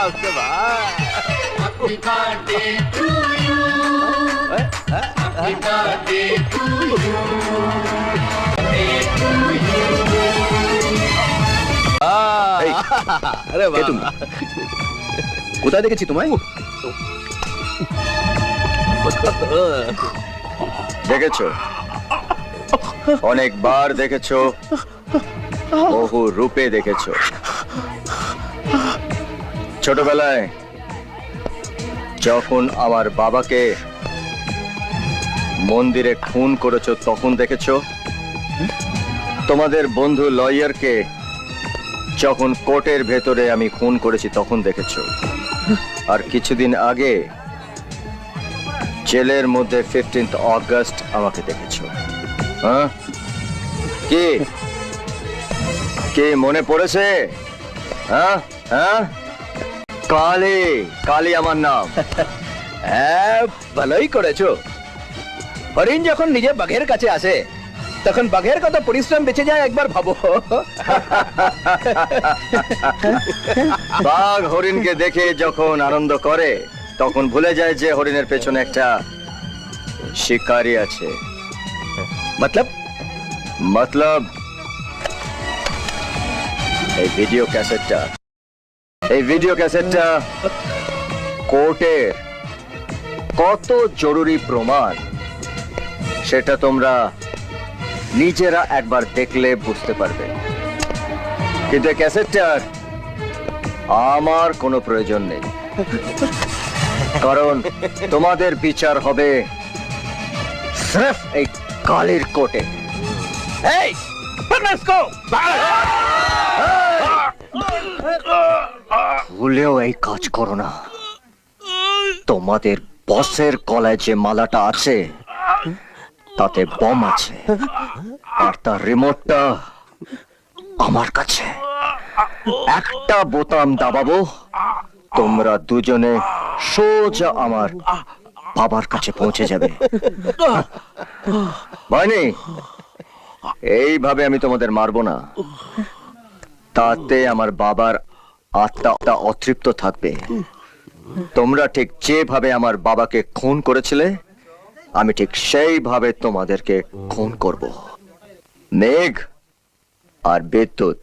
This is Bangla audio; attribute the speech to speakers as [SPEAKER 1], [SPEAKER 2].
[SPEAKER 1] उसके बाद
[SPEAKER 2] Happy birthday to you. Happy birthday to you. Birthday to you.
[SPEAKER 1] अरे
[SPEAKER 3] কে তুমি? কোথায় দেখেছি তোমায়?
[SPEAKER 4] দেখেছো, অনেকবার দেখেছো, বহু রূপে দেখেছো। ছোটবেলায় যখন আমার বাবাকে মন্দিরে খুন করেছো তখন দেখেছো, তোমাদের বন্ধু লয়ারকে যখন কোর্টের ভেতরে আমি খুন করেছি তখন দেখেছো, আর কিছুদিন আগে জেলের মধ্যে 15th অগস্ট আমাকে দেখেছো। হ্যাঁ, কি কি মনে পড়েছে? হ্যাঁ হ্যাঁ, কালী, কালী আমার নাম।
[SPEAKER 3] হ্যাঁ, ভালোই করেছো। হরিণ যখন নিজে বাঘের কাছে আসে তখন বাঘের কত পরিশ্রম বেঁচে যায় একবার ভাবো।
[SPEAKER 4] বাঘ হরিণকে দেখে যখন আনন্দ করে তখন ভুলে যায় যে হরিণের পেছনে একটা শিকারী আছে।
[SPEAKER 3] মতলব
[SPEAKER 4] মতলব এই ভিডিও ক্যাসেটটা কোর্টের কত জরুরি প্রমাণ সেটা তোমরা নিজেরা একবার দেখলে বুঝতে পারবে। কিন্তু এই ক্যাসেটটার আমার কোনো প্রয়োজন নেই, কারণ তোমাদের বিচার হবে সির্ফ এই কালীর কোর্টে।
[SPEAKER 3] এই let's go!
[SPEAKER 4] ভুলেও এই কাজ করো না। তোমাদের বসের গলায় যে মালাটা আছে তাতে বম আছে, আর তার রিমোটটা আমার কাছে। একটা বোতাম দাবাবো, তোমরা দুজনে সোজা আমার বাবার কাছে পৌঁছে যাবে। ভাইনি, এইভাবে আমি তোমাদের মারবো না, তাতে আমার বাবার আত্মা অতৃপ্ত থাকবে। তোমরা ঠিক যেভাবে আমার বাবাকে খুন করেছিলে আমি ঠিক সেইভাবে তোমাদেরকে খুন করব। মেঘ আর বিদ্যুৎ,